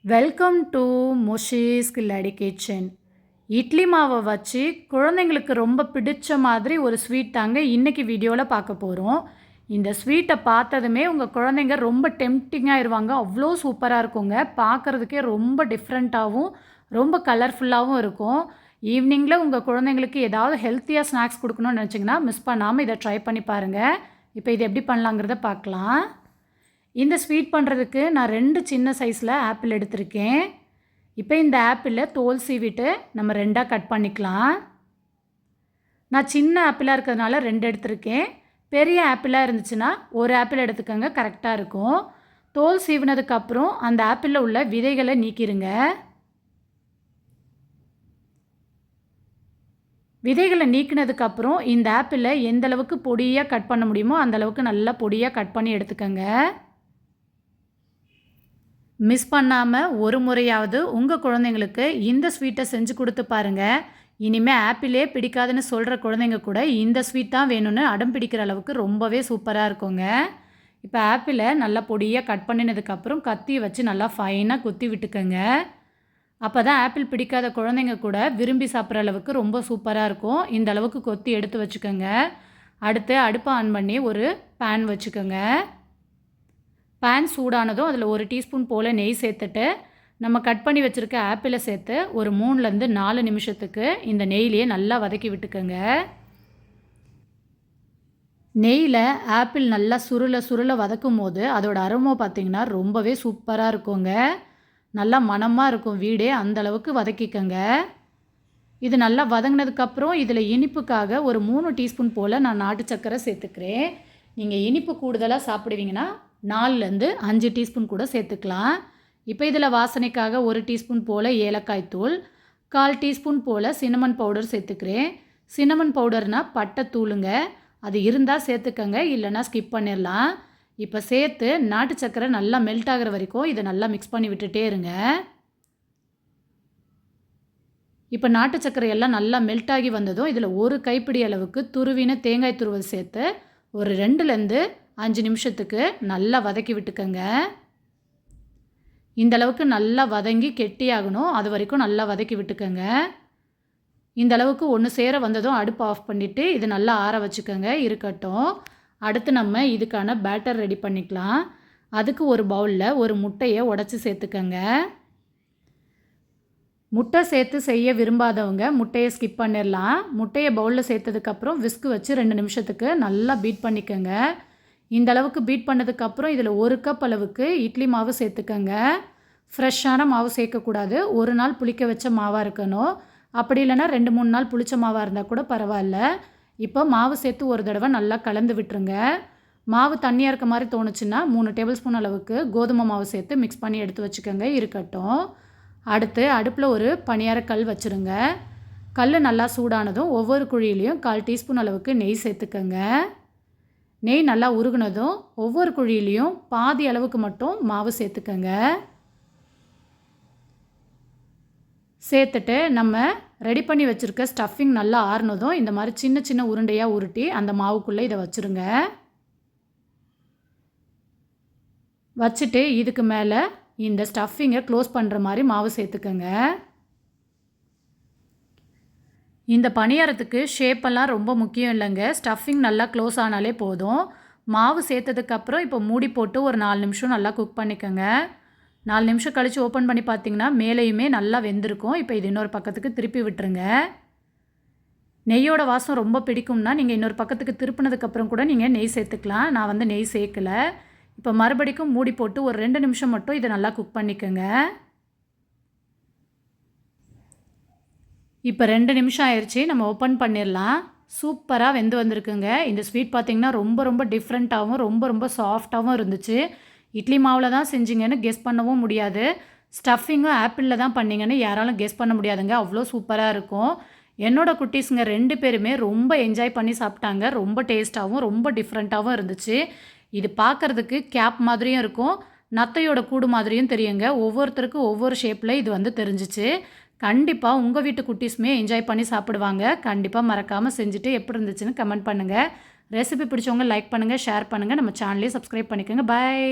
Welcome to Mushee's கில்லாடி kitchen. Idli மாவை வச்சு குழந்தைங்களுக்கு ரொம்ப பிடிச்ச மாதிரி ஒரு ஸ்வீட் தாங்க இன்றைக்கி வீடியோவில் பார்க்க போகிறோம். இந்த ஸ்வீட்டை பார்த்ததுமே உங்கள் குழந்தைங்க ரொம்ப டெம்ப்டிங்காக ஆயிடுவாங்க. அவ்வளோ சூப்பராக இருக்குங்க. பார்க்குறதுக்கே ரொம்ப டிஃப்ரெண்ட்டாகவும் ரொம்ப கலர்ஃபுல்லாகவும் இருக்கும். ஈவினிங்கில் உங்கள் குழந்தைங்களுக்கு ஏதாவது ஹெல்த்தியாக ஸ்நாக்ஸ் கொடுக்கணும்னு நினச்சிங்கன்னா மிஸ் பண்ணாமல் இதை ட்ரை பண்ணி பாருங்கள். இப்போ இது எப்படி பண்ணலாங்கிறத பார்க்கலாம். இந்த ஸ்வீட் பண்ணுறதுக்கு நான் 2 சின்ன சைஸில் ஆப்பிள் எடுத்திருக்கேன். இப்போ இந்த ஆப்பிளில் தோல் சீவிட்டு நம்ம 2ஆக கட் பண்ணிக்கலாம். நான் சின்ன ஆப்பிளாக இருக்கிறதுனால 2 எடுத்திருக்கேன். பெரிய ஆப்பிளாக இருந்துச்சுன்னா 1 ஆப்பிள் எடுத்துக்கோங்க, கரெக்டாக இருக்கும். தோல் சீவினதுக்கப்புறம் அந்த ஆப்பிளில் உள்ள விதைகளை நீக்கிடுங்க. விதைகளை நீக்கினதுக்கப்புறம் இந்த ஆப்பிளை எந்தளவுக்கு பொடியாக கட் பண்ண முடியுமோ அந்தளவுக்கு நல்லா பொடியாக கட் பண்ணி எடுத்துக்கோங்க. மிஸ் பண்ணாமல் ஒரு முறையாவது உங்கள் குழந்தைங்களுக்கு இந்த ஸ்வீட்டை செஞ்சு கொடுத்து பாருங்கள். இனிமேல் ஆப்பிளே பிடிக்காதுன்னு சொல்கிற குழந்தைங்க கூட இந்த ஸ்வீட் தான் வேணும்னு அடம் பிடிக்கிற அளவுக்கு ரொம்பவே சூப்பராக இருக்குங்க. இப்போ ஆப்பிளை நல்லா பொடியாக கட் பண்ணினதுக்கப்புறம் கத்தி வச்சு நல்லா ஃபைனாக குத்தி விட்டுக்கோங்க. அப்போ தான் ஆப்பிள் பிடிக்காத குழந்தைங்க கூட விரும்பி சாப்பிட்ற அளவுக்கு ரொம்ப சூப்பராக இருக்கும். இந்த அளவுக்கு கொத்தி எடுத்து வச்சுக்கோங்க. அடுத்து அடுப்பை ஆன் பண்ணி ஒரு பேன் வச்சுக்கோங்க. பேன் சூடானதும் அதில் 1 டீஸ்பூன் போல் நெய் சேர்த்துட்டு நம்ம கட் பண்ணி வச்சுருக்க ஆப்பிளை சேர்த்து ஒரு 3லேருந்து 4 நிமிஷத்துக்கு இந்த நெய்யிலேயே நல்லா வதக்கி விட்டுக்கோங்க. நெய்யில் ஆப்பிள் நல்லா சுருள வதக்கும் போது அதோட அரோமா பார்த்திங்கன்னா ரொம்பவே சூப்பராக இருக்குங்க. நல்லா மணமாக இருக்கும் வீடே, அந்தளவுக்கு வதக்கிக்கோங்க. இது நல்லா வதங்கினதுக்கப்புறம் இதில் இனிப்புக்காக ஒரு 3 டீஸ்பூன் போல் நான் நாட்டு சர்க்கரை சேர்த்துக்கிறேன். நீங்கள் இனிப்பு கூடுதலாக சாப்பிடுவீங்கன்னா 4லேருந்து 5 டீஸ்பூன் கூட சேர்த்துக்கலாம். இப்போ இதில் வாசனைக்காக 1 டீஸ்பூன் போல் ஏலக்காய் தூள், 1/4 டீஸ்பூன் போல் சின்னமன் பவுடர் சேர்த்துக்கிறேன். சின்னமன் பவுடர்னால் பட்டை தூளுங்க. அது இருந்தால் சேர்த்துக்கங்க, இல்லைன்னா ஸ்கிப் பண்ணிடலாம். இப்போ சேர்த்து நாட்டு சர்க்கரை நல்லா மெல்ட் ஆகிற வரைக்கும் இதை நல்லா மிக்ஸ் பண்ணி விட்டுட்டே இருங்க. இப்போ நாட்டு சர்க்கரை எல்லாம் நல்லா மெல்ட் ஆகி வந்ததும் இதில் 1 கைப்பிடி அளவுக்கு துருவின தேங்காய் துருவல் சேர்த்து ஒரு 2லேருந்து 5 நிமிஷத்துக்கு நல்லா வதக்கி விட்டுக்கோங்க. இந்தளவுக்கு நல்லா வதங்கி கெட்டியாகணும், அது வரைக்கும் நல்லா வதக்கி விட்டுக்கோங்க. இந்தளவுக்கு ஒன்று சேர வந்ததும் அடுப்பு ஆஃப் பண்ணிவிட்டு இது நல்லா ஆற வச்சுக்கோங்க, இருக்கட்டும். அடுத்து நம்ம இதுக்கான பேட்டர் ரெடி பண்ணிக்கலாம். அதுக்கு ஒரு பவுலில் ஒரு முட்டையை உடச்சி சேர்த்துக்கோங்க. முட்டை சேர்த்து செய்ய விரும்பாதவங்க முட்டையை ஸ்கிப் பண்ணிடலாம். முட்டையை பவுலில் சேர்த்ததுக்கப்புறம் விஸ்கு வச்சு 2 நிமிஷத்துக்கு நல்லா பீட் பண்ணிக்கோங்க. இந்த அளவுக்கு பீட் பண்ணதுக்கப்புறம் இதில் 1 கப் அளவுக்கு இட்லி மாவு சேர்த்துக்கோங்க. ஃப்ரெஷ்ஷான மாவு சேர்க்கக்கூடாது, 1 நாள் புளிக்க வச்ச மாவாக இருக்கணும். அப்படி இல்லைன்னா 2-3 நாள் புளிச்ச மாவாக இருந்தால் கூட பரவாயில்ல. இப்போ மாவு சேர்த்து ஒரு தடவை நல்லா கலந்து விட்டுருங்க. மாவு தண்ணியாக இருக்க மாதிரி தோணுச்சுன்னா 3 டேபிள் ஸ்பூன் அளவுக்கு கோதுமை மாவு சேர்த்து மிக்ஸ் பண்ணி எடுத்து வச்சுக்கோங்க, இருக்கட்டும். அடுத்து அடுப்பில் ஒரு பணியாரக்கல் வச்சுருங்க. கல் நல்லா சூடானதும் ஒவ்வொரு குழியிலையும் 1/4 டீஸ்பூன் அளவுக்கு நெய் சேர்த்துக்கோங்க. நெய் நல்லா உருகுனதும் ஒவ்வொரு குழியிலையும் பாதி அளவுக்கு மட்டும் மாவு சேர்த்துக்கோங்க. சேர்த்துட்டு நம்ம ரெடி பண்ணி வச்சுருக்க ஸ்டஃபிங் நல்லா ஆறுனதும் இந்த மாதிரி சின்ன சின்ன உருண்டையாக உருட்டி அந்த மாவுக்குள்ளே இதை வச்சுருங்க. வச்சுட்டு இதுக்கு மேலே இந்த ஸ்டஃபிங்கை க்ளோஸ் பண்ணுற மாதிரி மாவு சேர்த்துக்கோங்க. இந்த பணியாரத்துக்கு ஷேப்பெல்லாம் ரொம்ப முக்கியம் இல்லைங்க. ஸ்டஃபிங் நல்லா க்ளோஸ் ஆனாலே போதும். மாவு சேர்த்ததுக்கப்புறம் இப்போ மூடி போட்டு ஒரு 4 நிமிஷம் நல்லா குக் பண்ணிக்கோங்க. 4 நிமிஷம் கழித்து ஓப்பன் பண்ணி பார்த்தீங்கன்னா மேலேயுமே நல்லா வெந்திருக்கும். இப்போ இது இன்னொரு பக்கத்துக்கு திருப்பி விட்டுருங்க. நெய்யோட வாசம் ரொம்ப பிடிக்கும்னா நீங்கள் இன்னொரு பக்கத்துக்கு திருப்பினதுக்கப்புறம் கூட நீங்கள் நெய் சேர்த்துக்கலாம். நான் வந்து நெய் சேர்க்கலை. இப்போ மறுபடிக்கும் மூடி போட்டு ஒரு 2 நிமிஷம் மட்டும் இதை நல்லா குக் பண்ணிக்கோங்க. இப்போ 2 நிமிஷம் ஆயிடுச்சு, நம்ம ஓப்பன் பண்ணிடலாம். சூப்பராக வெந்து வந்திருக்குங்க. இந்த ஸ்வீட் பார்த்திங்கன்னா ரொம்ப டிஃப்ரெண்ட்டாகவும் ரொம்ப சாஃப்டாகவும் இருந்துச்சு. இட்லி மாவில் தான் செஞ்சிங்கன்னு கெஸ் பண்ணவும் முடியாது. ஸ்டஃபிங்கும் ஆப்பிளில் தான் பண்ணிங்கன்னு யாராலும் கெஸ் பண்ண முடியாதுங்க. அவ்வளோ சூப்பராக இருக்கும். என்னோடய குட்டீஸுங்க 2 பேருமே ரொம்ப என்ஜாய் பண்ணி சாப்பிட்டாங்க. ரொம்ப டேஸ்ட்டாகவும் ரொம்ப டிஃப்ரெண்ட்டாகவும் இருந்துச்சு. இது பார்க்குறதுக்கு கேப் மாதிரியும் இருக்கும், நத்தையோட கூடு மாதிரியும் தெரியுங்க. ஒவ்வொருத்தருக்கும் ஒவ்வொரு ஷேப்பில் இது வந்து தெரிஞ்சிச்சு. கண்டிப்பாக உங்கள் வீட்டு குட்டீஸுமே என்ஜாய் பண்ணி சாப்பிடுவாங்க. கண்டிப்பாக மறக்காமல் செஞ்சுட்டு எப்படி இருந்துச்சுன்னு கமெண்ட் பண்ணுங்கள். ரெசிபி பிடிச்சவங்க லைக் பண்ணுங்கள், ஷேர் பண்ணுங்கள். நம்ம சேனலையும் சப்ஸ்கிரைப் பண்ணிக்கோங்க. பை.